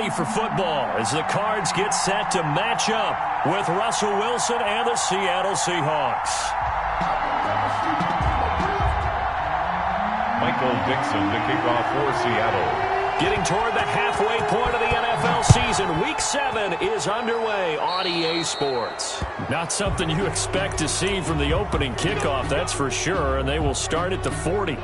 ready for football as the Cards get set to match up with Russell Wilson and the Seattle Seahawks. Michael Dixon to kick off for Seattle. Getting toward the halfway point of the NFL season, Week 7 is underway on EA Sports. Not something you expect to see from the opening kickoff, that's for sure, and they will start at the 40.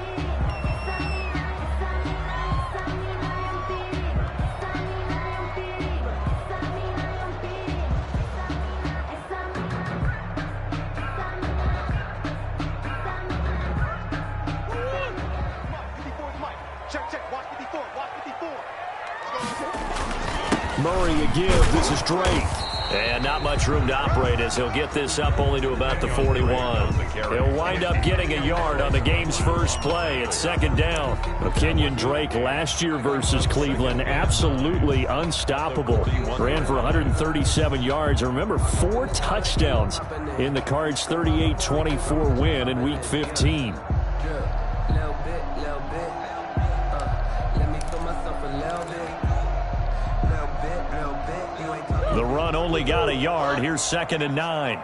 Murray a give. This is Drake. And not much room to operate as he'll get this up only to about the 41. He'll wind up getting a yard on the game's first play at second down. Kenyon Drake last year versus Cleveland, absolutely unstoppable. Ran for 137 yards. And remember, 4 touchdowns in the Cards' 38-24 win in Week 15. The run only got a yard. Here's 2nd and 9.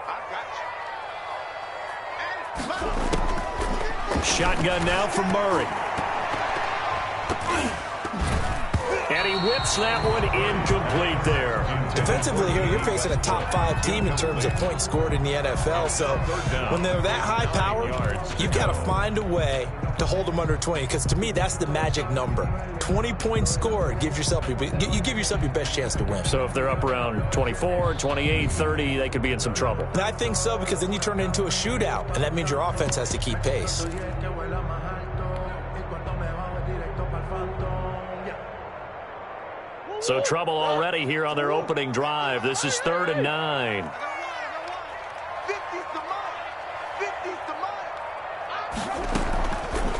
Shotgun now from Murray. And he whips that one incomplete there. Defensively here, you're facing a top 5 team in terms of points scored in the NFL. So when they're that high powered, you've got to find a way to hold them under 20. Because to me, that's the magic number. 20 points scored, you give yourself your best chance to win. So if they're up around 24, 28, 30, they could be in some trouble. And I think so, because then you turn it into a shootout, and that means your offense has to keep pace. So trouble already here on their opening drive. This is 3rd and 9.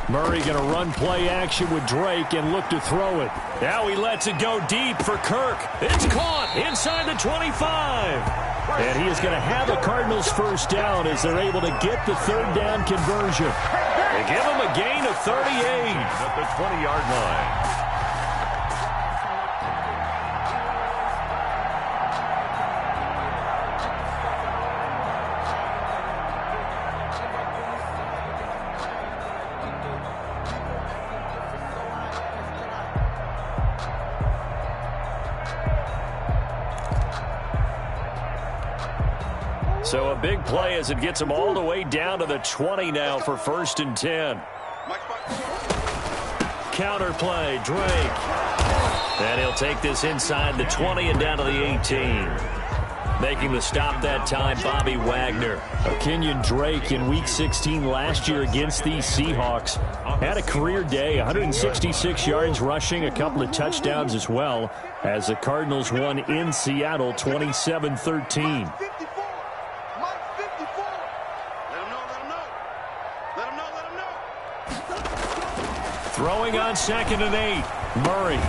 Murray going to run play action with Drake and look to throw it. Now he lets it go deep for Kirk. It's caught inside the 25. And he is going to have the Cardinals first down as they're able to get the 3rd down conversion. They give him a gain of 38 at the 20-yard line. So a big play as it gets him all the way down to the 20 now for 1st and 10. Counter play, Drake. And he'll take this inside the 20 and down to the 18. Making the stop that time, Bobby Wagner. Kenyon Drake in Week 16 last year against these Seahawks had a career day, 166 yards rushing, a couple of touchdowns as well, as the Cardinals won in Seattle 27-13. Throwing on 2nd and 8. Murray.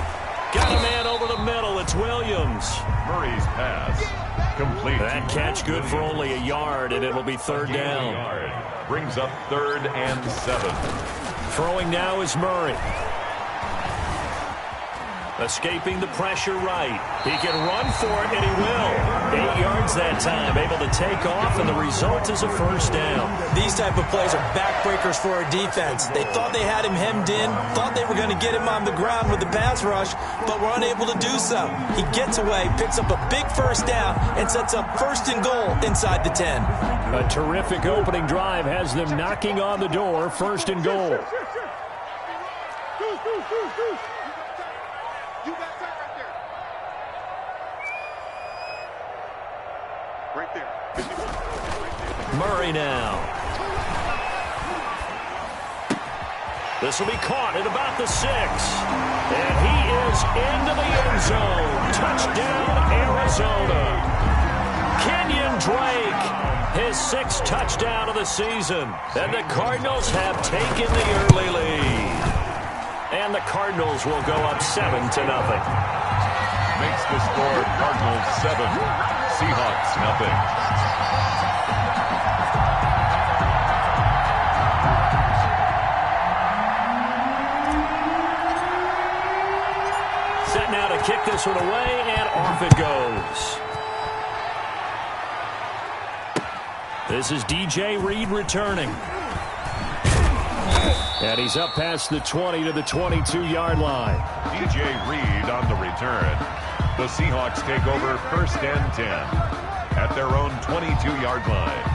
Got a man over the middle. It's Williams. Murray's pass. Complete. That catch good for only a yard, and it'll be 3rd down. Brings up 3rd and 7. Throwing now is Murray. Escaping the pressure right. He can run for it, and he will. 8 yards that time, able to take off, and the result is a first down. These type of plays are backbreakers for a defense. They thought they had him hemmed in, thought they were going to get him on the ground with the pass rush, but were unable to do so. He gets away, picks up a big first down, and sets up 1st and goal inside the 10. A terrific opening drive has them knocking on the door, 1st and goal. You got that right there. Right there. Murray now. This will be caught at about the 6. And he is into the end zone. Touchdown, Arizona. Kenyon Drake, his 6th touchdown of the season. And the Cardinals have taken the early lead. And the Cardinals will go up 7-0. Makes the score Cardinals 7, Seahawks nothing. kick this one away, and off it goes. This is DJ Reed returning. And he's up past the 20 to the 22-yard line. DJ Reed on the return. The Seahawks take over 1st and 10 at their own 22-yard line.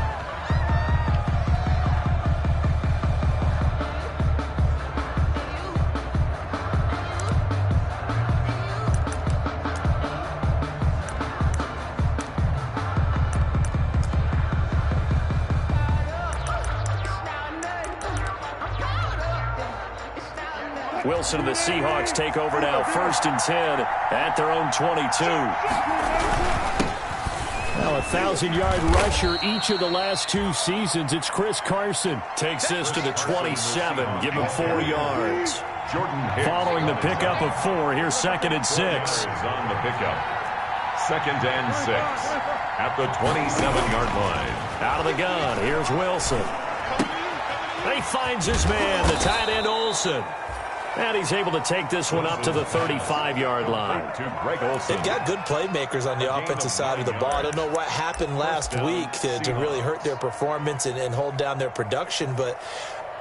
Wilson and the Seahawks take over now, 1st and 10 at their own 22. Now a 1,000-yard rusher each of the last 2 seasons. It's Chris Carson. Takes this to the 27, give him 4 yards. Following the pickup of 4, here's 2nd and 6. On the pickup. 2nd and 6 at the 27-yard line. Out of the gun, here's Wilson. He finds his man, the tight end Olsen. And he's able to take this one up to the 35-yard line. They've got good playmakers on the offensive side of the ball. I don't know what happened last week to really hurt their performance and hold down their production, but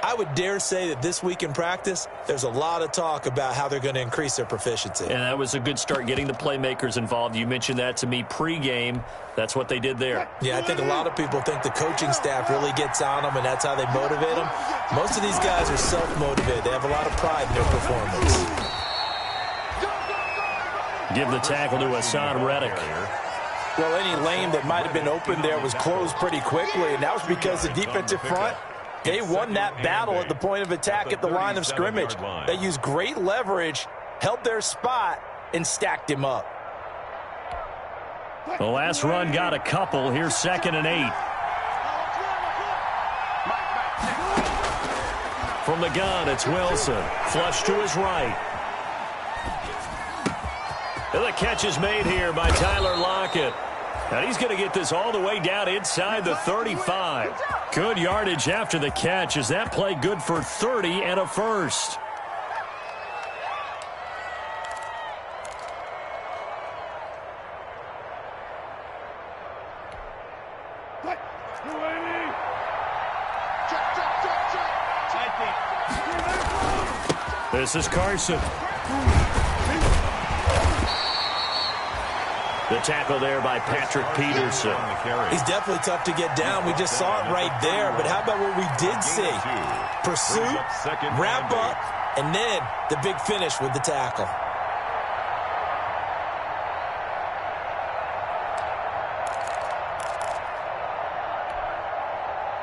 I would dare say that this week in practice, there's a lot of talk about how they're going to increase their proficiency. And that was a good start, getting the playmakers involved. You mentioned that to me pregame. That's what they did there. Yeah, I think a lot of people think the coaching staff really gets on them, and that's how they motivate them. Most of these guys are self-motivated. They have a lot of pride in their performance. Give the tackle to Hassan Reddick. Well, any lane that might have been open there was closed pretty quickly, and that was because the defensive front, they won that battle at the point of attack at the line of scrimmage. They used great leverage, held their spot, and stacked him up. The last run got a couple. Here's 2nd and 8. From the gun, it's Wilson. Flush to his right. And the catch is made here by Tyler Lockett. And he's going to get this all the way down inside the 35. Good yardage after the catch. Is that play good for 30 and a first? This is Carson. The tackle there by Patrick Peterson. He's definitely tough to get down. We just saw it right there. But how about what we did see? Pursuit, wrap up, and then the big finish with the tackle.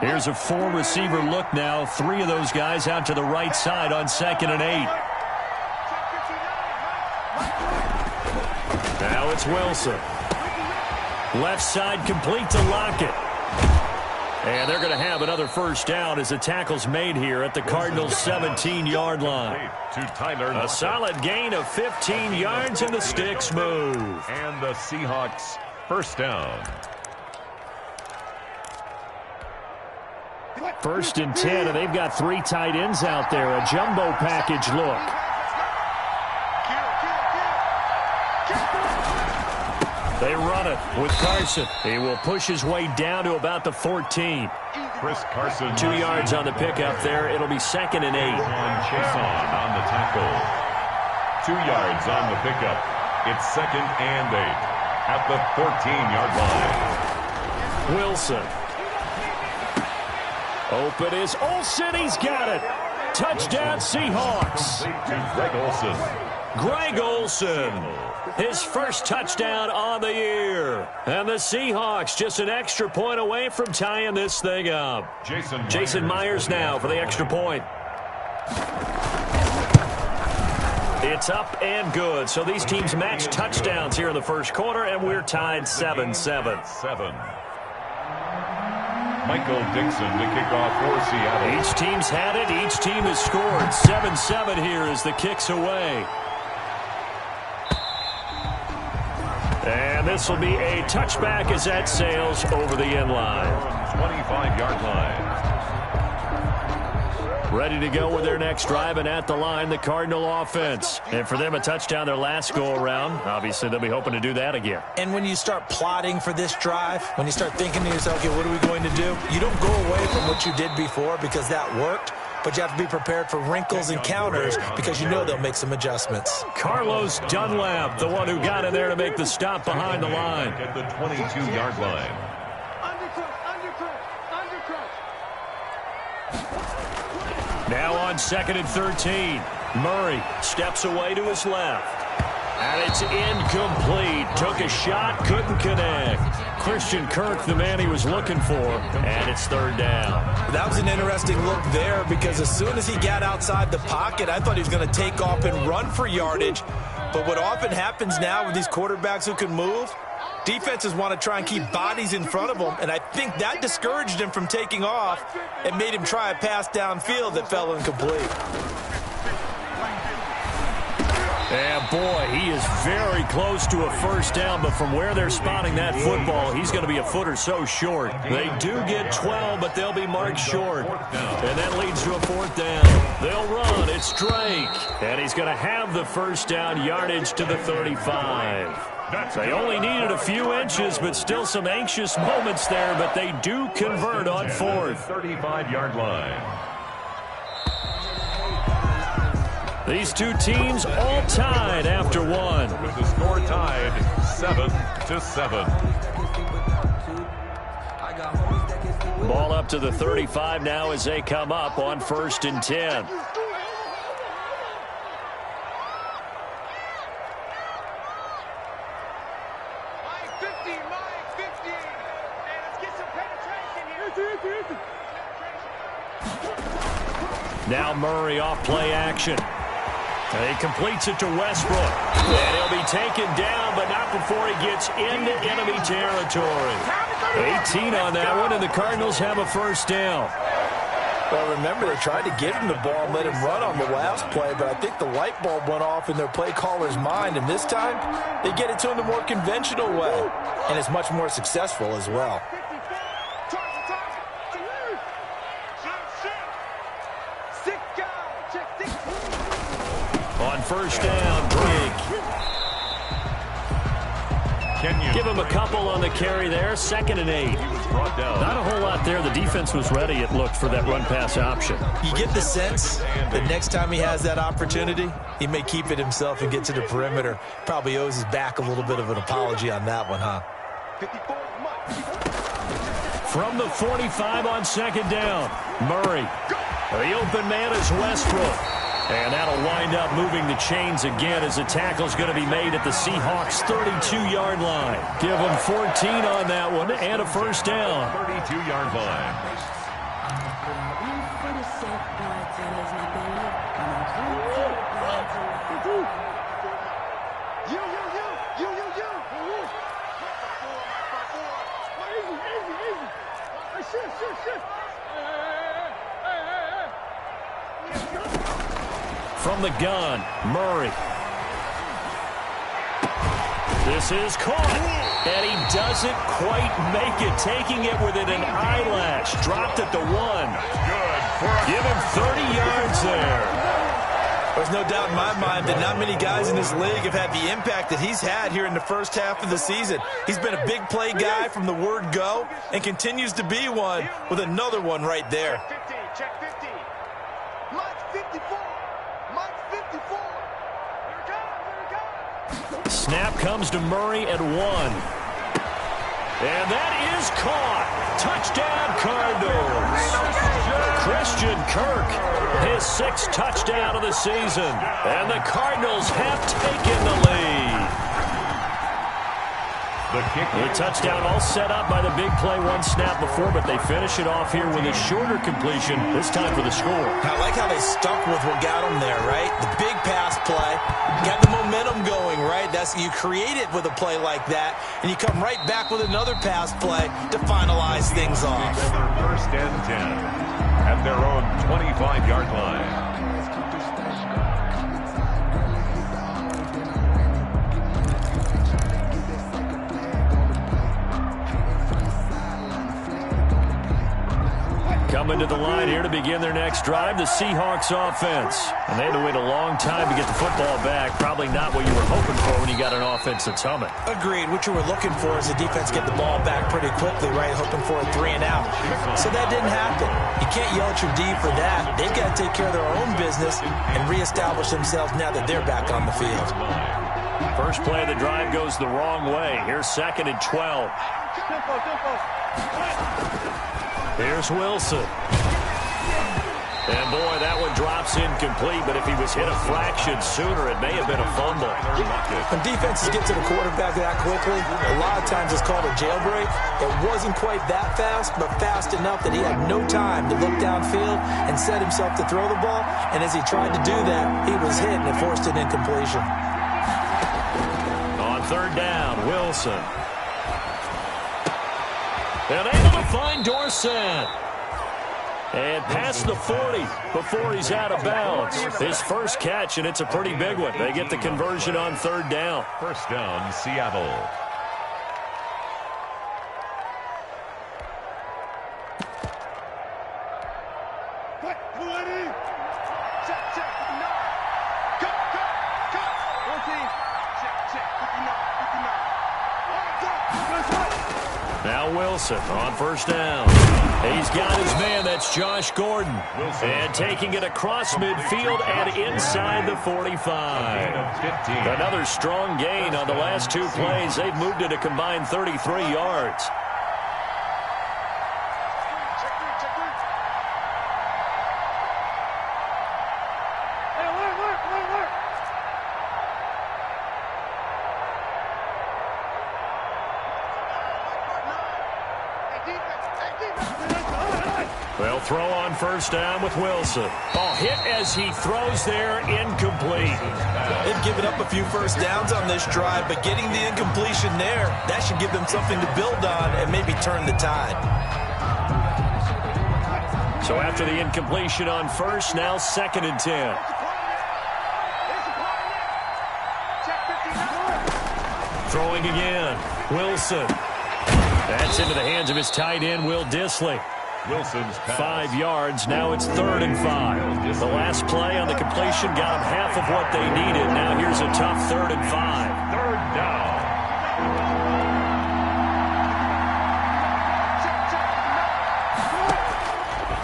Here's a 4-receiver look now. 3 of those guys out to the right side on 2nd and 8. Now it's Wilson. Left side complete to Lockett. And they're going to have another first down as the tackle's made here at the Cardinals' 17-yard line. A solid gain of 15 yards and the sticks move. And the Seahawks first down. 1st and 10, and they've got 3 tight ends out there. A jumbo package look. They run it with Carson. He will push his way down to about the 14. Chris Carson. 2 yards on the pickup there. It'll be 2nd and 8. Chason on the tackle. 2 yards on the pickup. It's 2nd and 8 at the 14-yard line. Wilson. Open is Olsen. He's got it. Touchdown Seahawks. Greg Olsen. Greg Olsen. His first touchdown on the year. And the Seahawks just an extra point away from tying this thing up. Jason Myers now for the extra point. It's up and good. So these teams match touchdowns here in the first quarter, and we're tied 7-7. Michael Dixon to kick off for Seattle. Each team's had it. Each team has scored. 7-7 here as the kick's away. And this will be a touchback as that sails over the end line. 25-yard line. Ready to go with their next drive, and at the line, the Cardinal offense. And for them, a touchdown their last go-around. Obviously, they'll be hoping to do that again. And when you start plotting for this drive, when you start thinking to yourself, okay, what are we going to do? You don't go away from what you did before because that worked, but you have to be prepared for wrinkles and counters because you know they'll make some adjustments. Carlos Dunlap, the one who got in there to make the stop behind the line. At the 22-yard line. Now on 2nd and 13. Murray steps away to his left. And it's incomplete. Took a shot, couldn't connect. Christian Kirk, the man he was looking for, and it's 3rd down. That was an interesting look there because as soon as he got outside the pocket, I thought he was going to take off and run for yardage. But what often happens now with these quarterbacks who can move, defenses want to try and keep bodies in front of them, and I think that discouraged him from taking off and made him try a pass downfield that fell incomplete. And boy, he is very close to a 1st down, but from where they're spotting that football, he's going to be a foot or so short. They do get 12, but they'll be marked short. And that leads to a 4th down. They'll run. It's Drake. And he's going to have the 1st down, yardage to the 35. They only needed a few inches, but still some anxious moments there, but they do convert on 4th. 35-yard line. These two teams all tied after one. With the score tied 7-7. Ball up to the 35 now as they come up on 1st and 10. Now Murray off play action. He completes it to Westbrook. And he'll be taken down, but not before he gets into enemy territory. 18 on that one, and the Cardinals have a 1st down. Well, remember, they tried to give him the ball and let him run on the last play, but I think the light bulb went off in their play caller's mind, and this time they get it to him the more conventional way, and it's much more successful as well. On 1st down, Drake. Give him a couple on the carry there. 2nd and 8. Not a whole lot there. The defense was ready, it looked, for that run-pass option. You get the sense that next time he has that opportunity, he may keep it himself and get to the perimeter. Probably owes his back a little bit of an apology on that one, huh? From the 45 on 2nd down, Murray. The open man is Westbrook. And that'll wind up moving the chains again as the tackle's going to be made at the Seahawks' 32-yard line. Give them 14 on that one and a 1st down. 32-yard line. From the gun, Murray. This is caught, and he doesn't quite make it, taking it within an eyelash. Dropped at the 1. Give him 30 yards there. There's no doubt in my mind that not many guys in this league have had the impact that he's had here in the first half of the season. He's been a big play guy from the word go and continues to be one with another one right there. Check 50. Mike 54. Mike 54. Here it comes. Snap comes to Murray at 1. And that is caught. Touchdown, Cardinals. Christian Kirk, his 6th touchdown of the season. And the Cardinals have taken the lead. The touchdown all set up by the big play, one snap before, but they finish it off here with a shorter completion, this time for the score. I like how they stuck with what got them there, right? The big pass play, got the momentum going, right? You create it with a play like that, and you come right back with another pass play to finalize things off. 1st and 10 at their own 25-yard line. Coming to the line here to begin their next drive, the Seahawks offense. And they had to wait a long time to get the football back. Probably not what you were hoping for when you got an offense that's humming. Agreed. What you were looking for is the defense get the ball back pretty quickly, right? Hoping for a 3 and out. So that didn't happen. You can't yell at your D for that. They've got to take care of their own business and reestablish themselves now that they're back on the field. First play of the drive goes the wrong way. Here's 2nd and 12. Here's Wilson. And, boy, that one drops incomplete, but if he was hit a fraction sooner, it may have been a fumble. When defenses get to the quarterback that quickly, a lot of times it's called a jailbreak. It wasn't quite that fast, but fast enough that he had no time to look downfield and set himself to throw the ball. And as he tried to do that, he was hit and it forced an incompletion. On 3rd down, Wilson. And able to find Dorsett. And past the 40 before he's out of bounds. His first catch, and it's a pretty big one. They get the conversion on 3rd down. First down, Seattle. Now Wilson on 1st down. He's got his man. That's Josh Gordon. And taking it across midfield and inside the 45. Another strong gain on the last 2 plays. They've moved it a combined 33 yards. They'll throw on 1st down with Wilson. Oh, hit as he throws there, incomplete. They've given up a few first downs on this drive, but getting the incompletion there, that should give them something to build on and maybe turn the tide. So after the incompletion on 1st, now 2nd and 10. Throwing again, Wilson. That's into the hands of his tight end, Will Dissly. Wilson's pass. 5 yards. Now it's 3rd and 5. The last play on the completion got them half of what they needed. Now here's a tough 3rd and 5. 3rd down.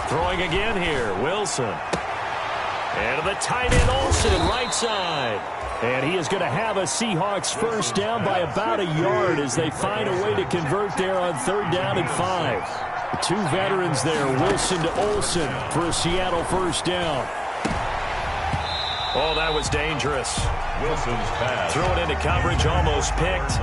Throwing again here, Wilson. And to the tight end, Olsen, right side. And he is going to have a Seahawks first down by about a yard as they find a way to convert there on 3rd down and 5. 2 veterans there, Wilson to Olsen for a Seattle first down. Oh, that was dangerous. Wilson's pass. Threw it into coverage, almost picked,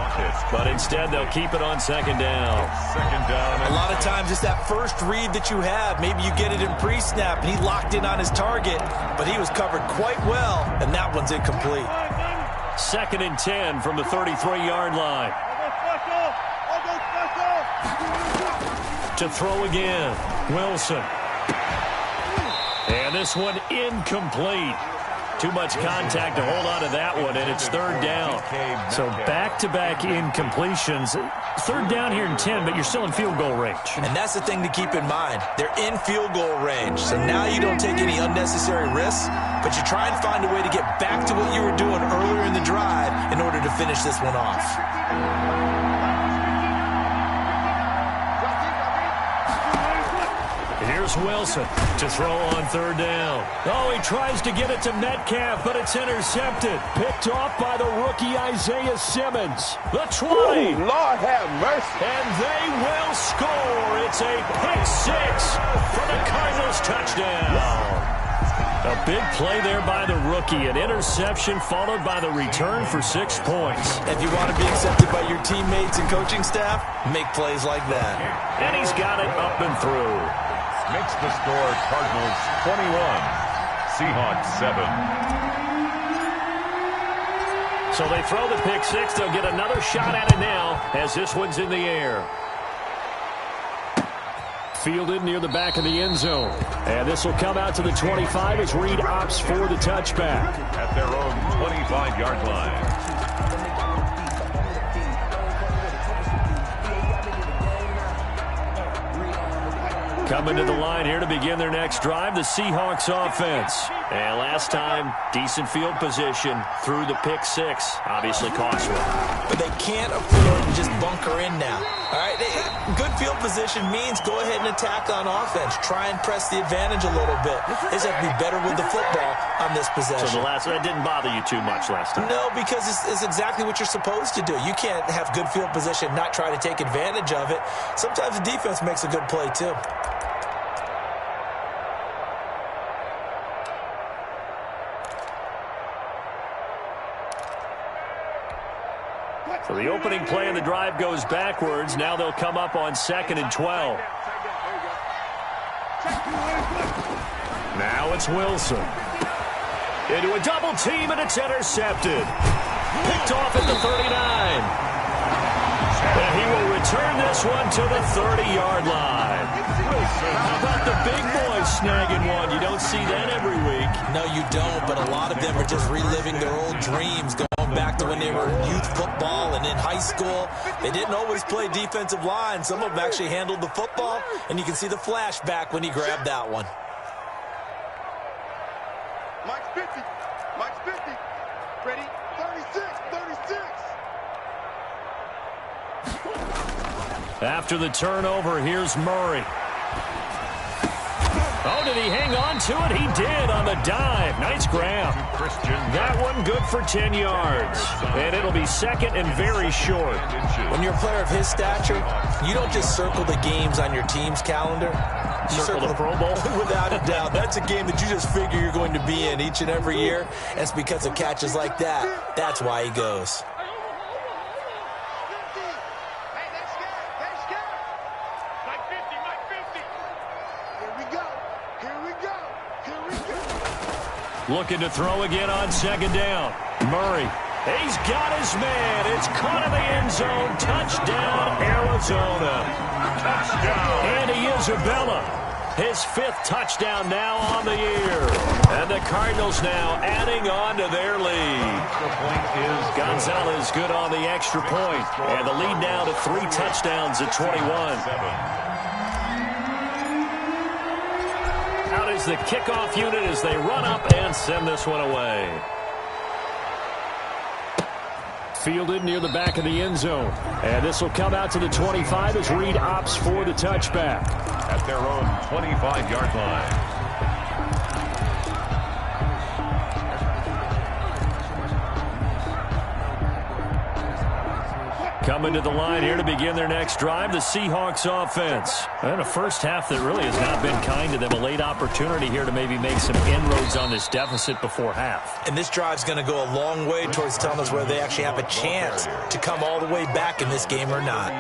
but instead they'll keep it on 2nd down. 2nd down. A lot of times it's that first read that you have. Maybe you get it in pre-snap, and he locked in on his target, but he was covered quite well, and that one's incomplete. 2nd and 10 from the 33-yard line. To throw again, Wilson. And this one incomplete. Too much contact to hold on to that one, and it's 3rd down. So back-to-back incompletions. 3rd down here in 10, but you're still in field goal range. And that's the thing to keep in mind. They're in field goal range, so now you don't take any unnecessary risks, but you try and find a way to get back to what you were doing earlier in the drive in order to finish this one off. Here's Wilson to throw on 3rd down. Oh, he tries to get it to Metcalf, but it's intercepted. Picked off by the rookie Isaiah Simmons. The 20. Ooh, Lord have mercy. And they will score. It's a pick-6 for the Cardinals touchdown. A big play there by the rookie. An interception followed by the return for 6 points. If you want to be accepted by your teammates and coaching staff, make plays like that. And he's got it up and through. Makes the score Cardinals 21, Seahawks 7. So they throw the pick-6. They'll get another shot at it now as this one's in the air. Fielded near the back of the end zone. And this will come out to the 25 as Reed opts for the touchback. At their own 25-yard line. Coming to the line here to begin their next drive, the Seahawks offense. And last time, decent field position through the pick six. Obviously costly. But they can't afford to just bunker in now. All right, good field position means go ahead and attack on offense. Try and press the advantage a little bit. They just have to be better with the football on this possession. So that didn't bother you too much last time? No, because it's exactly what you're supposed to do. You can't have good field position, not try to take advantage of it. Sometimes the defense makes a good play too. So the opening play of the drive goes backwards. Now they'll come up on 2nd and 12. Now it's Wilson. Into a double team, and it's intercepted. Picked off at the 39. And he will return this one to the 30-yard line. How about the big boy snagging one? You don't see that every week. No, you don't, but a lot of them are just reliving their old dreams, going back to when they were in youth football and in high school. They didn't always play defensive line. Some of them actually handled the football, and you can see the flashback when he grabbed that one. Mike's 50. Mike's 50. Ready? 36. 36. After the turnover, here's Murray. Oh, did he hang on to it? He did on the dive. Nice grab. That one good for 10 yards. And it'll be 2nd and very short. When you're a player of his stature, you don't just circle the games on your team's calendar. You circle the Pro Bowl? Without a doubt. That's a game that you just figure you're going to be in each and every year. And it's because of catches like that. That's why he goes. Looking to throw again on 2nd down. Murray. He's got his man. It's caught in the end zone. Touchdown, Arizona. Touchdown. Andy Isabella. His 5th touchdown now on the year. And the Cardinals now adding on to their lead. Gonzalez good on the extra point. And the lead now to 3 touchdowns at 21. Out is the kickoff unit as they run up and send this one away. Fielded near the back of the end zone. And this will come out to the 25 as Reed opts for the touchback. At their own 25-yard line. Coming to the line here to begin their next drive, the Seahawks offense. And a first half that really has not been kind to them. A late opportunity here to maybe make some inroads on this deficit before half. And this drive's going to go a long way towards telling us whether they actually have a chance to come all the way back in this game or not.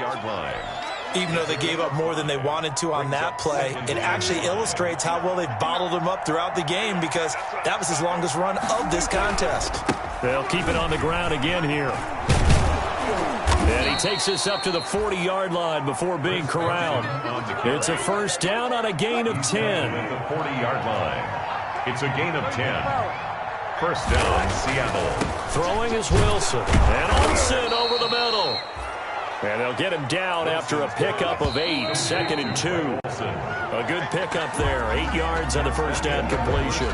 Even though they gave up more than they wanted to on that play, it actually illustrates how well they've bottled them up throughout the game because that was his longest run of this contest. They'll keep it on the ground again here. And he takes us up to the 40-yard line before being corralled. It's a first down on a gain of 10. At the 40-yard line. It's a gain of 10. First down, Seattle. Throwing is Wilson. And Olsen over the middle. And they'll get him down after a pickup of 8. 2nd and 2. A good pickup there. 8 yards on the first down completion.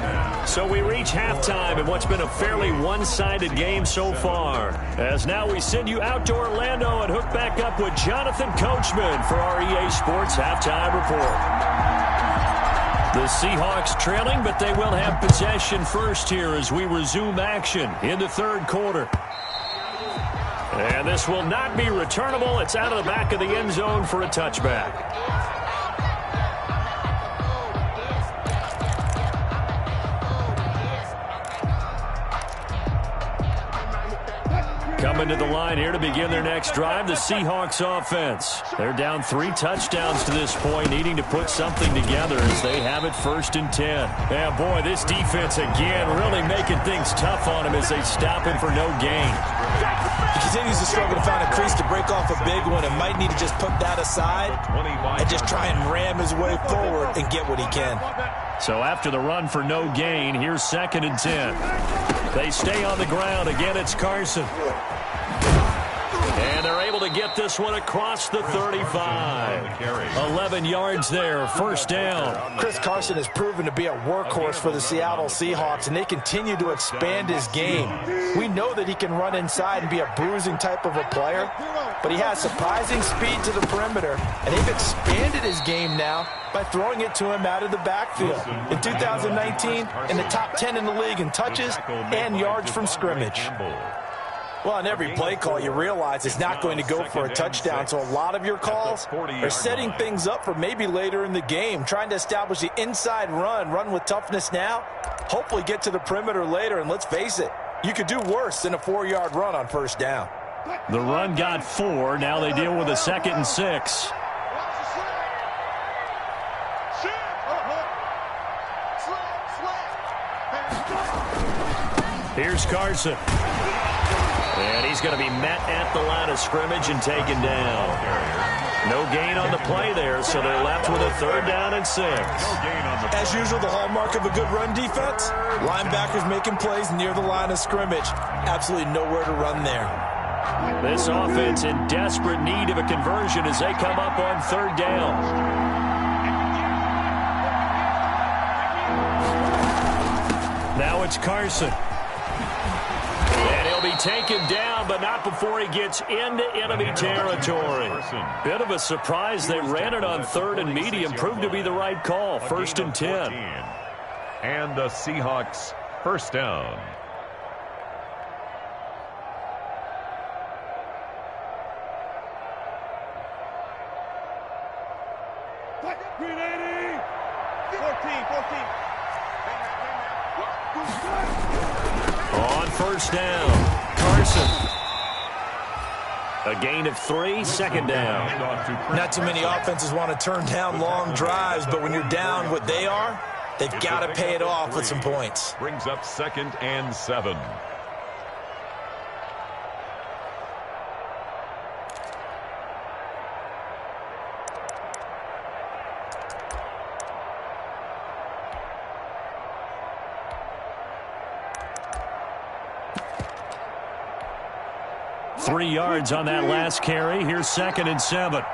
So we reach halftime in what's been a fairly one-sided game so far. As now we send you out to Orlando and hook back up with Jonathan Coachman for our EA Sports Halftime Report. The Seahawks trailing, but they will have possession first here as we resume action in the 3rd quarter. And this will not be returnable. It's out of the back of the end zone for a touchback. Coming to the line here to begin their next drive, the Seahawks offense. They're down 3 touchdowns to this point, needing to put something together as they have it 1st and 10. Yeah, boy, this defense again really making things tough on him as they stop him for no gain. He continues to struggle to find a crease to break off a big one and might need to just put that aside and just try and ram his way forward and get what he can. So after the run for no gain, here's 2nd and 10. They stay on the ground. Again, it's Carson. And they're able able to get this one across the 35. 11 yards there, first down. Chris Carson has proven to be a workhorse for the Seattle Seahawks, and they continue to expand his game. We know that he can run inside and be a bruising type of a player, but he has surprising speed to the perimeter, and they've expanded his game now by throwing it to him out of the backfield. In 2019, in the top 10 in the league in touches and yards from scrimmage. Well, on every play call, you realize it's not going to go for a touchdown, so a lot of your calls are setting things up for maybe later in the game, trying to establish the inside run with toughness now, hopefully get to the perimeter later, and let's face it, you could do worse than a 4-yard run on first down. The run got 4. Now they deal with a 2nd and 6. Here's Carson. And he's going to be met at the line of scrimmage and taken down. No gain on the play there, so they're left with a 3rd down and 6. As usual, the hallmark of a good run defense, linebackers making plays near the line of scrimmage. Absolutely nowhere to run there. This offense in desperate need of a conversion as they come up on 3rd down. Now it's Carson. And he'll be taken down, but not before he gets into enemy territory. Bit of a surprise. They ran it on 3rd and medium. Proved to be the right call. 1st and 10. And the Seahawks first down. On first down, Carson. A gain of 3, 2nd down. Not too many offenses want to turn down long drives, but when you're down what they are, they've got to pay it off with some points. Brings up 2nd and 7. Three yards on that last carry. Here's 2nd and 7.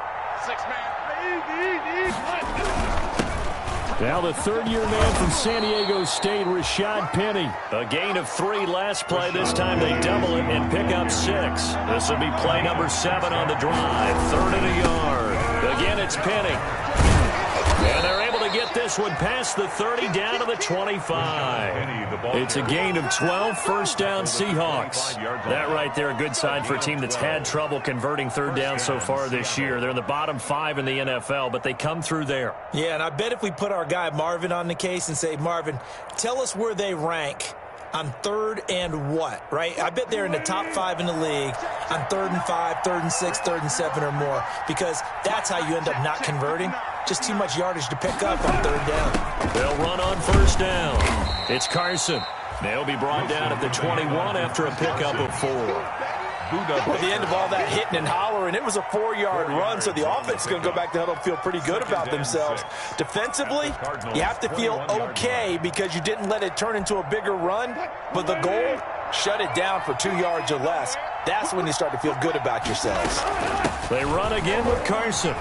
Now the 3rd-year man from San Diego State, Rashad Penny. A gain of 3 last play. This time they double it and pick up 6. This will be play number 7 on the drive. 3rd and a yard. Again, it's Penny. And they're able to get this one past the 30 down to the 25. It's a gain of 12, first down Seahawks. That right there, a good sign for a team that's had trouble converting 3rd down so far this year. They're in the bottom 5 in the NFL, but they come through there. Yeah, and I bet if we put our guy Marvin on the case and say, Marvin, tell us where they rank on 3rd and what, right? I bet they're in the top 5 in the league on 3rd and 5, 3rd and 6, 3rd and 7 or more, because that's how you end up not converting. Just too much yardage to pick up on 3rd down. They'll run on first down. It's Carson. They'll be brought down at the 21 after a pickup of 4. At the end of all that hitting and hollering, it was a 4-yard run, so the offense is going to go back to huddle and feel pretty good about themselves. Defensively, you have to feel okay because you didn't let it turn into a bigger run, but the goal, shut it down for 2 yards or less. That's when you start to feel good about yourselves. They run again with Carson.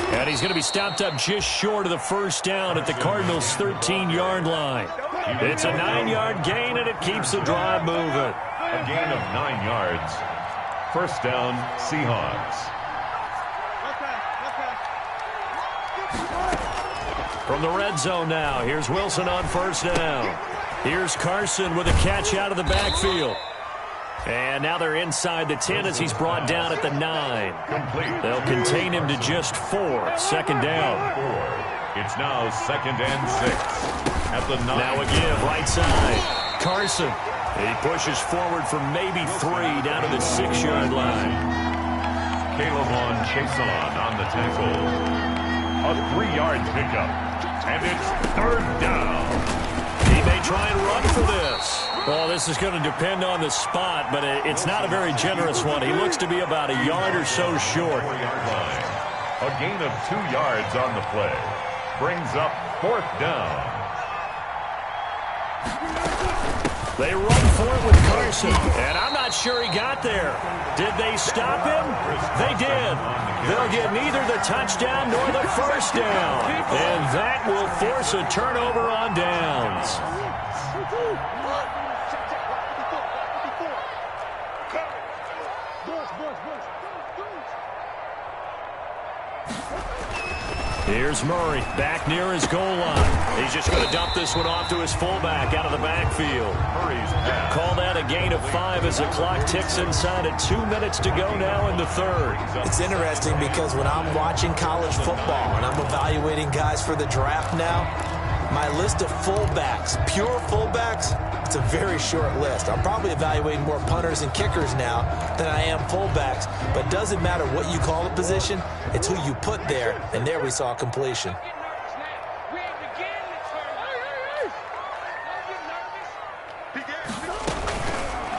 And he's going to be stopped up just short of the first down at the Cardinals' 13-yard line. It's a 9-yard gain, and it keeps the drive moving. A gain of 9 yards. First down, Seahawks. From the red zone now, here's Wilson on first down. Here's Carson with a catch out of the backfield. And now they're inside the 10 as he's brought down at the 9. They'll contain him to just 4. 2nd down. It's now 2nd and 6 at the 9. Now a give right side. Carson. He pushes forward for maybe 3 down to the 6-yard line. Caleb Chason on the tackle. A 3-yard pickup. And it's 3rd down. He may try and run for this. Well, this is going to depend on the spot, but it's not a very generous one. He looks to be about a yard or so short. 4-yard line. A gain of 2 yards on the play. Brings up 4th down. They run for it with Carson, and I'm not sure he got there. Did they stop him? They did. They'll get neither the touchdown nor the first down, and that will force a turnover on downs. Here's Murray back near his goal line. He's just going to dump this one off to his fullback out of the backfield. Call that a gain of 5 as the clock ticks inside of 2 minutes to go now in the third. It's interesting because when I'm watching college football and I'm evaluating guys for the draft now, my list of fullbacks, pure fullbacks, it's a very short list. I'm probably evaluating more punters and kickers now than I am fullbacks, but it doesn't matter what you call the position, it's who you put there, and there we saw completion.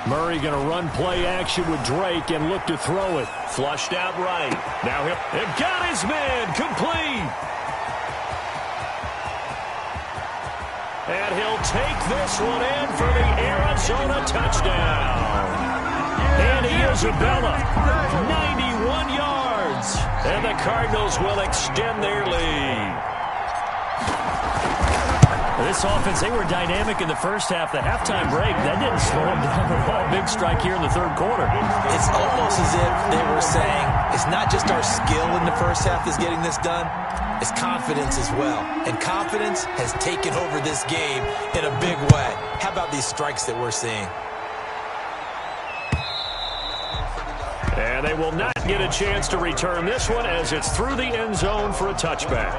Murray going to run play action with Drake and look to throw it. Flushed out right. Now he'll got his man complete. And he'll take this one in for the Arizona touchdown. And Isabella, 91 yards. And the Cardinals will extend their lead. This offense, they were dynamic in the first half. The halftime break, that didn't slow them down at all. Big strike here in the third quarter. It's almost as if they were saying, it's not just our skill in the first half that's getting this done, it's confidence as well. And confidence has taken over this game in a big way. How about these strikes that we're seeing? And they will not get a chance to return this one as it's through the end zone for a touchback.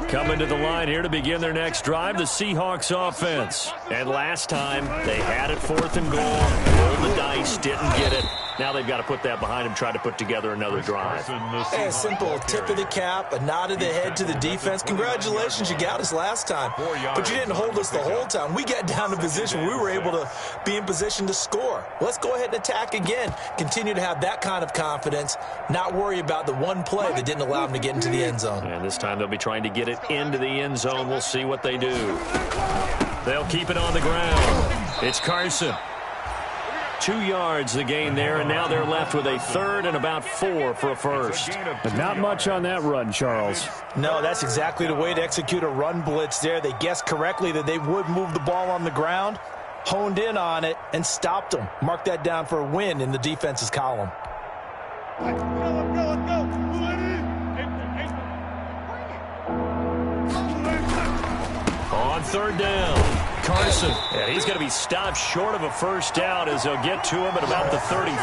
Coming to the line here to begin their next drive, the Seahawks offense. And last time, they had it 4th and goal, rolled the dice, didn't get it. Now they've got to put that behind them, try to put together another drive. Hey, a simple tip of the cap, a nod of the head to the defense. Congratulations, you got us last time. But you didn't hold us the whole time. We got down to position. We were able to be in position to score. Let's go ahead and attack again. Continue to have that kind of confidence, not worry about the one play that didn't allow them to get into the end zone. And this time they'll be trying to get it into the end zone. We'll see what they do. They'll keep it on the ground. It's Carson. 2 yards the gain there, and now they're left with a third and about 4 for a first. But not much on that run, Charles. No, that's exactly the way to execute a run blitz there. They guessed correctly that they would move the ball on the ground, honed in on it, and stopped them. Mark that down for a win in the defense's column. On third down, Carson. And he's going to be stopped short of a first down as they'll get to him at about the 33.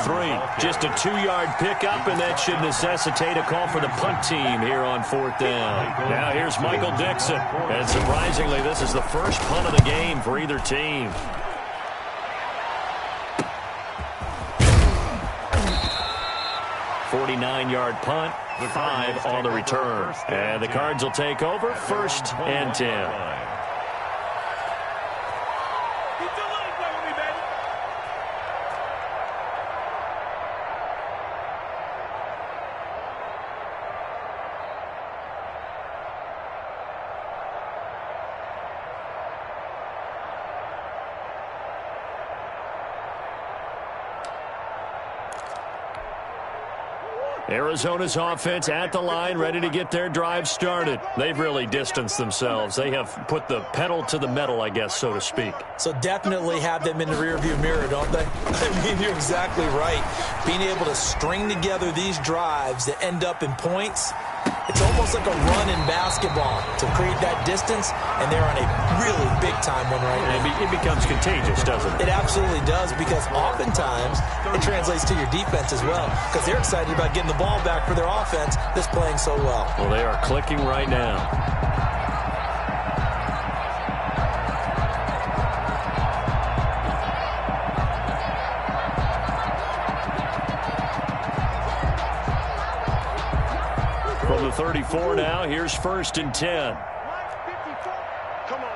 Just a 2-yard pickup, and that should necessitate a call for the punt team here on 4th down. Now here's Michael Dixon. And surprisingly, this is the first punt of the game for either team. .49-yard punt, 5 on the return. And the Cards will take over, 1st and 10. Arizona's offense at the line, ready to get their drive started. They've really distanced themselves. They have put the pedal to the metal, I guess, so to speak. So definitely have them in the rearview mirror, don't they? I mean, you're exactly right. Being able to string together these drives that end up in points, it's almost like a run in basketball to create that distance, and they're on a really big-time one right now. It becomes contagious, doesn't it? It absolutely does, because oftentimes it translates to your defense as well, because they're excited about getting the ball back for their offense that's playing so well. Well, they are clicking right now. From the 34 now. Here's 1st and 10. Come on.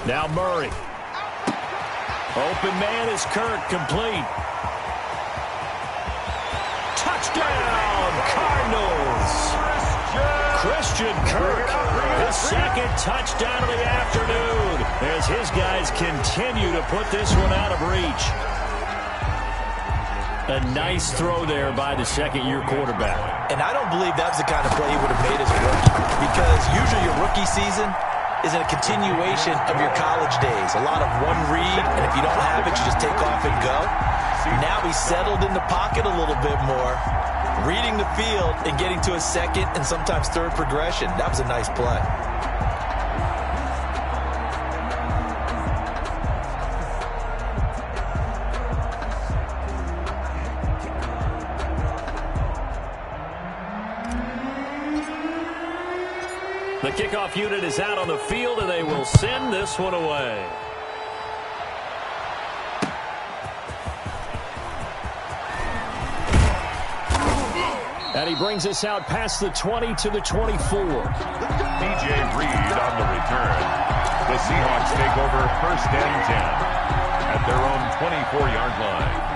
Now Murray. Open man is Kirk, complete. Touchdown, Cardinals. Christian Kirk, his 2nd touchdown of the afternoon, as his guys continue to put this one out of reach. A nice throw there by the 2nd-year quarterback. And I don't believe that was the kind of play he would have made as a rookie, because usually your rookie season is a continuation of your college days. A lot of one read, and if you don't have it, you just take off and go. Now he's settled in the pocket a little bit more, reading the field and getting to a 2nd and sometimes 3rd progression. That was a nice play. The kickoff unit is out on the field, and they will send this one away. And he brings us out past the 20 to the 24. DJ Reed on the return. The Seahawks take over 1st and 10 at their own 24-yard line.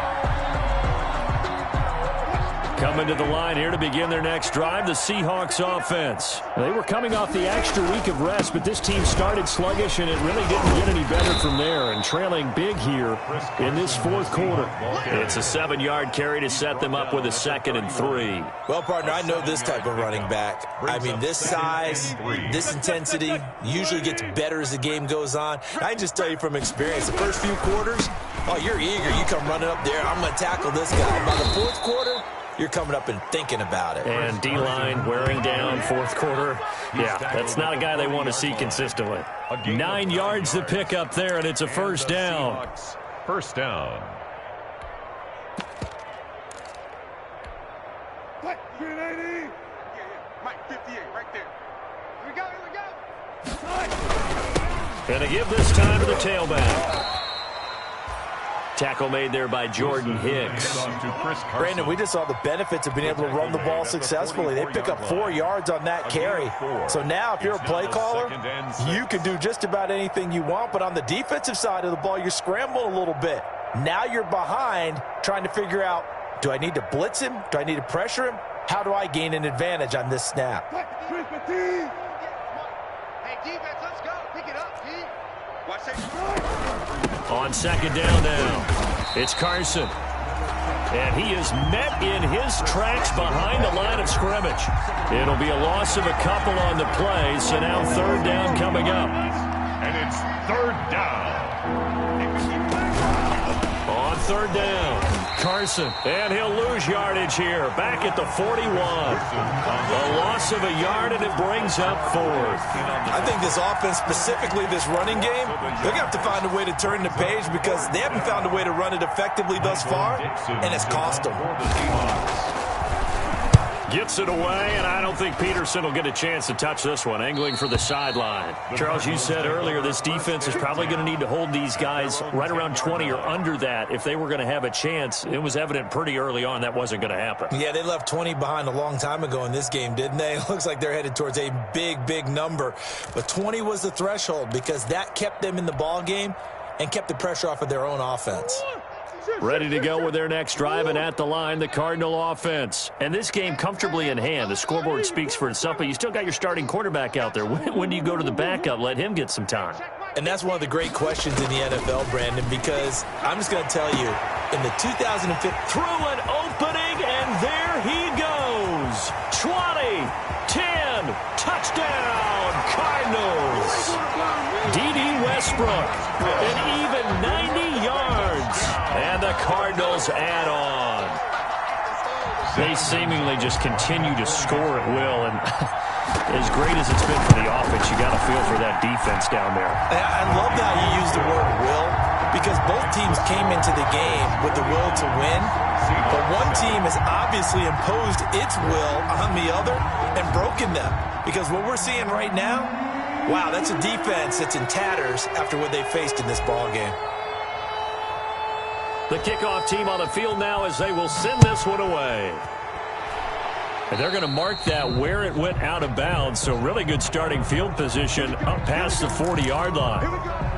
Coming to the line here to begin their next drive, the Seahawks offense. They were coming off the extra week of rest, but this team started sluggish, and it really didn't get any better from there, and trailing big here in this 4th quarter. It's a 7-yard carry to set them up with a 2nd and 3. Well, partner, I know this type of running back. I mean, this size, this intensity usually gets better as the game goes on. I can just tell you from experience, the first few quarters, oh, you're eager. You come running up there, I'm going to tackle this guy. By the 4th quarter, you're coming up and thinking about it. And D-line wearing down 4th quarter. Yeah, that's not a guy they want to see consistently. 9 yards to pick up there, and it's a 1st down. 1st down. What? 380? Yeah. Mike, 58, right there. Here we go. And they give this time to the tailback. Tackle made there by Jordan Hicks. Brandon, we just saw the benefits of being able to run the ball successfully. They pick up 4 yards on that carry. So now if you're a play caller, you can do just about anything you want. But on the defensive side of the ball, you're scrambling a little bit. Now you're behind trying to figure out, do I need to blitz him? Do I need to pressure him? How do I gain an advantage on this snap? Hey, defense, let's go. Pick it up, D. Watch that. On 2nd down now, it's Carson. And he is met in his tracks behind the line of scrimmage. It'll be a loss of a couple on the play, so now 3rd down coming up. And it's 3rd down. On 3rd down, Carson. And he'll lose yardage here, back at the 41. A loss of a yard, and it brings up 4th. I think this offense, specifically this running game, they're going to have to find a way to turn the page because they haven't found a way to run it effectively thus far, and it's cost them. Gets it away, and I don't think Peterson will get a chance to touch this one, angling for the sideline. Charles, you said earlier this defense is probably going to need to hold these guys right around 20 or under that if they were going to have a chance. It was evident pretty early on that wasn't going to happen. Yeah, they left 20 behind a long time ago in this game, didn't they? It looks like they're headed towards a big, big number. But 20 was the threshold because that kept them in the ball game and kept the pressure off of their own offense. Ready to go with their next drive, and at the line, the Cardinal offense. And this game comfortably in hand. The scoreboard speaks for itself, but you still got your starting quarterback out there. When do you go to the backup? Let him get some time. And that's one of the great questions in the NFL, Brandon, because I'm just going to tell you, in the 2005, through an opening, and there he goes. 20, 10, touchdown, Cardinals. D.D. Westbrook, an even 90 yards, and the Cardinals add on. They seemingly just continue to score at will, and as great as it's been for the offense, you got to feel for that defense down there. I love how you use the word will, because both teams came into the game with the will to win, but one team has obviously imposed its will on the other and broken them, because what we're seeing right now, wow, that's a defense that's in tatters after what they faced in this ball game. The kickoff team on the field now as they will send this one away. And they're going to mark that where it went out of bounds, so really good starting field position up past the 40-yard line.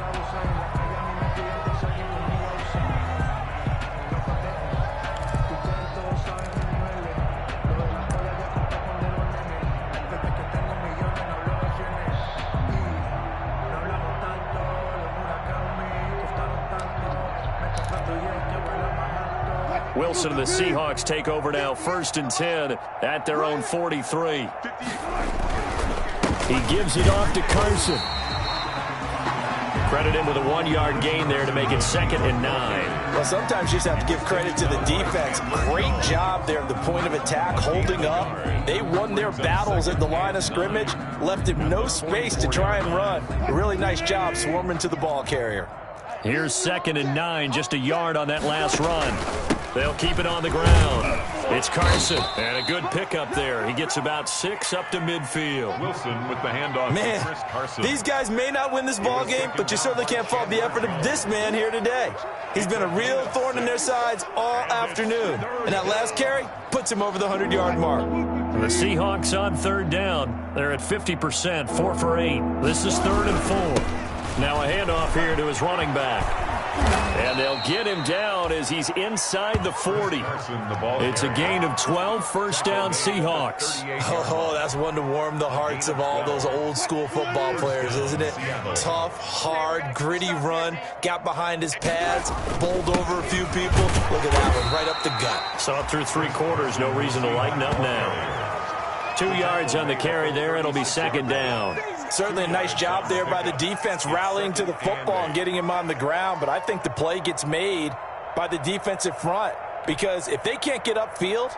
Wilson and the Seahawks take over now, 1st and 10 at their own 43. He gives it off to Carson. Credit him with a 1-yard gain there to make it 2nd and 9. Well, sometimes you just have to give credit to the defense. Great job there at the point of attack, holding up. They won their battles at the line of scrimmage, left him no space to try and run. A really nice job swarming to the ball carrier. Here's 2nd and 9, just a yard on that last run. They'll keep it on the ground. It's Carson, and a good pickup there. He gets about 6 up to midfield. Wilson with the handoff to Chris Carson. These guys may not win this ball game, but you certainly can't fault the effort of this man here today. He's been a real thorn in their sides all afternoon, and that last carry puts him over the 100-yard mark. The Seahawks on 3rd down. They're at 50%, 4 for 8. This is 3rd and 4. Now a handoff here to his running back. And they'll get him down as he's inside the 40. It's a gain of 12, 1st down Seahawks. Oh, that's one to warm the hearts of all those old-school football players, isn't it? Tough, hard, gritty run, got behind his pads, bowled over a few people. Look at that one, right up the gut. Saw it through 3 quarters, no reason to lighten up now. 2 yards on the carry there, it'll be 2nd down. Certainly a nice job there by the defense rallying to the football and getting him on the ground, but I think the play gets made by the defensive front because if they can't get upfield,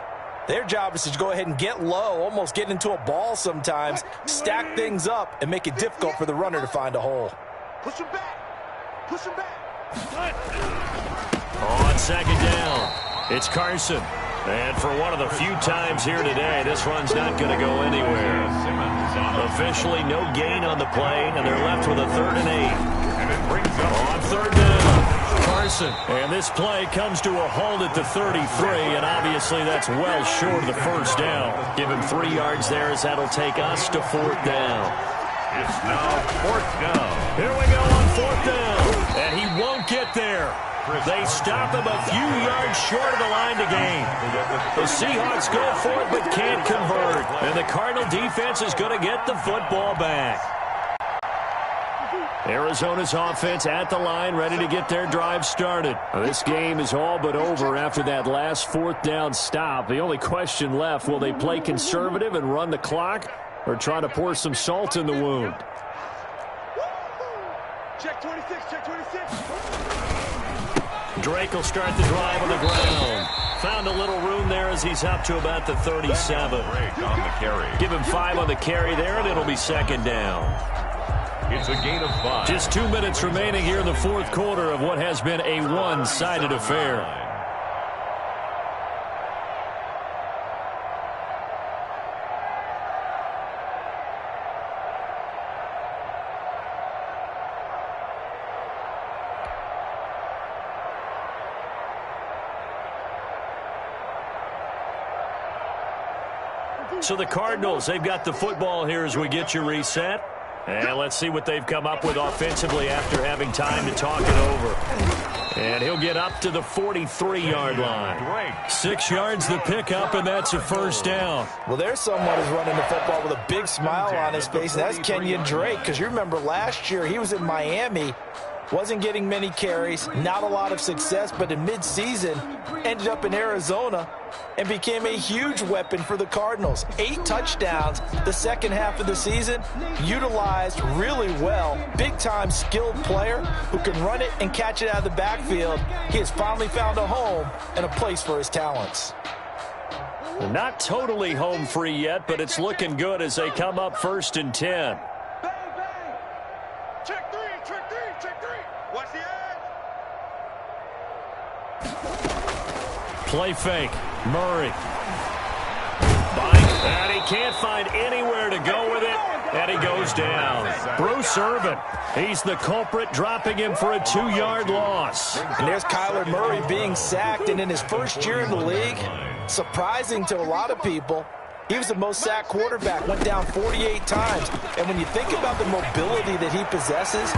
their job is to go ahead and get low, almost get into a ball sometimes, stack things up, and make it difficult for the runner to find a hole. Push him back. Push him back. On 2nd down, it's Carson. And for one of the few times here today, this run's not going to go anywhere. Officially no gain on the play, and they're left with a 3rd and 8. And it brings up on 3rd down, Carson. And this play comes to a halt at the 33, and obviously that's well short of the 1st down. Give him 3 yards there as that'll take us to 4th down. It's now 4th down. Here we go on 4th down, and he won't get there. They stop him a few yards short of the line to gain. The Seahawks go for it but can't convert. And the Cardinal defense is going to get the football back. Arizona's offense at the line, ready to get their drive started. This game is all but over after that last 4th down stop. The only question left, will they play conservative and run the clock or try to pour some salt in the wound? Check 26, check 26. Drake will start the drive on the ground. Found a little room there as he's up to about the 37. Drake on the carry. Give him 5 on the carry there, and it'll be 2nd down. It's a gain of 5. Just 2 minutes remaining here in the 4th quarter of what has been a one-sided affair. So the Cardinals, they've got the football here as we get you reset. And let's see what they've come up with offensively after having time to talk it over. And he'll get up to the 43-yard line. 6 yards the pickup, and that's a 1st down. Well, there's someone who's running the football with a big smile on his face, and that's Kenyon Drake. Because you remember last year he was in Miami, wasn't getting many carries, not a lot of success, but in midseason ended up in Arizona and became a huge weapon for the Cardinals. 8 touchdowns the second half of the season, utilized really well. Big-time skilled player who can run it and catch it out of the backfield. He has finally found a home and a place for his talents. Not totally home free yet, but it's looking good as they come up 1st and 10. Bang, bang. Check 3, check 3, check 3. Watch the edge. Play fake. Murray. Bite, and he can't find anywhere to go with it, and he goes down. Bruce Irvin, he's the culprit, dropping him for a 2-yard loss. And there's Kyler Murray being sacked, and in his first year in the league, surprising to a lot of people, he was the most sacked quarterback, went down 48 times. And when you think about the mobility that he possesses,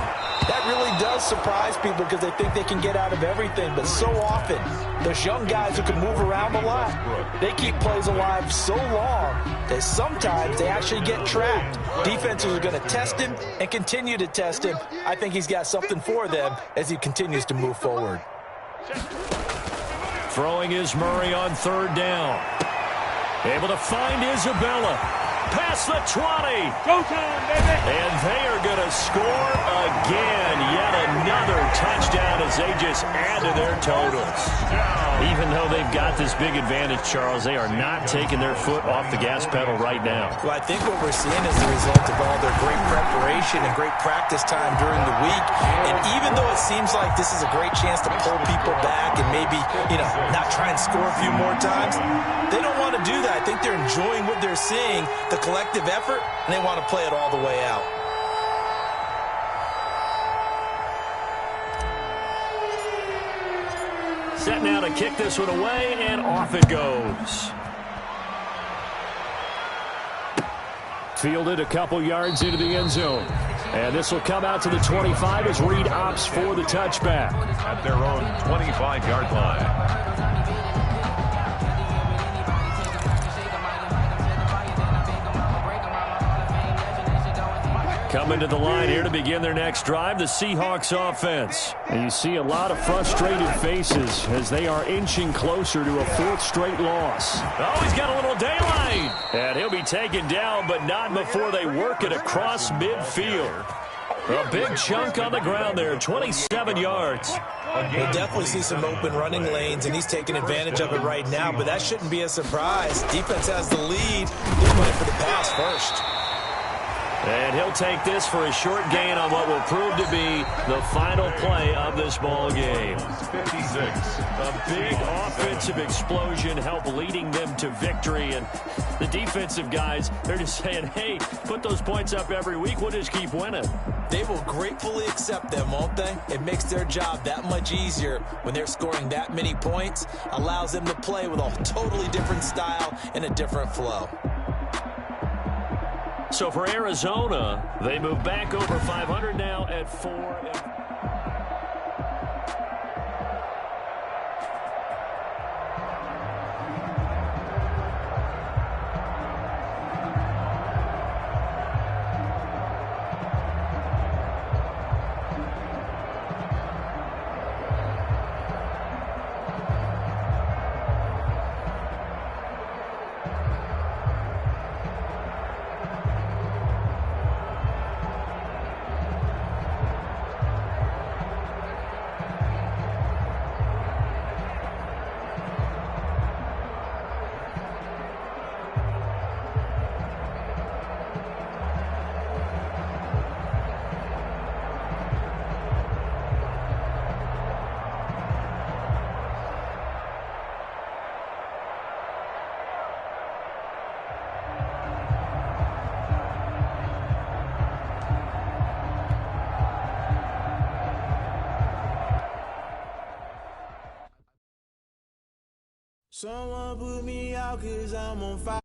that really does surprise people because they think they can get out of everything. But so often, those young guys who can move around a lot, they keep plays alive so long that sometimes they actually get trapped. Defenses are going to test him and continue to test him. I think he's got something for them as he continues to move forward. Throwing is Murray on 3rd down. Able to find Isabella. Past the 20. Go time, baby. And they are going to score again. Yet another touchdown as they just add to their totals. Even though they've got this big advantage, Charles, they are not taking their foot off the gas pedal right now. Well, I think what we're seeing is the result of all their great preparation and great practice time during the week. And even though it seems like this is a great chance to pull people back and maybe, not try and score a few more times, they don't want to do that. I think they're enjoying what they're seeing, the collective effort, and they want to play it all the way out. Set now to kick this one away, and off it goes. Fielded a couple yards into the end zone. And this will come out to the 25 as Reed opts for the touchback. At their own 25-yard line. Coming to the line here to begin their next drive, the Seahawks offense. And you see a lot of frustrated faces as they are inching closer to a 4th straight loss. Oh, he's got a little daylight. And he'll be taken down, but not before they work it across midfield. A big chunk on the ground there, 27 yards. We'll definitely see some open running lanes, and he's taking advantage of it right now, but that shouldn't be a surprise. Defense has the lead. They're going for the pass first. And he'll take this for a short gain on what will prove to be the final play of this ball game. 56. A big offensive explosion helped leading them to victory. And the defensive guys, they're just saying, hey, put those points up every week. We'll just keep winning. They will gratefully accept them, won't they? It makes their job that much easier when they're scoring that many points. Allows them to play with a totally different style and a different flow. So for Arizona, they move back over 500 now at 4. Someone put me out 'cause I'm on fire.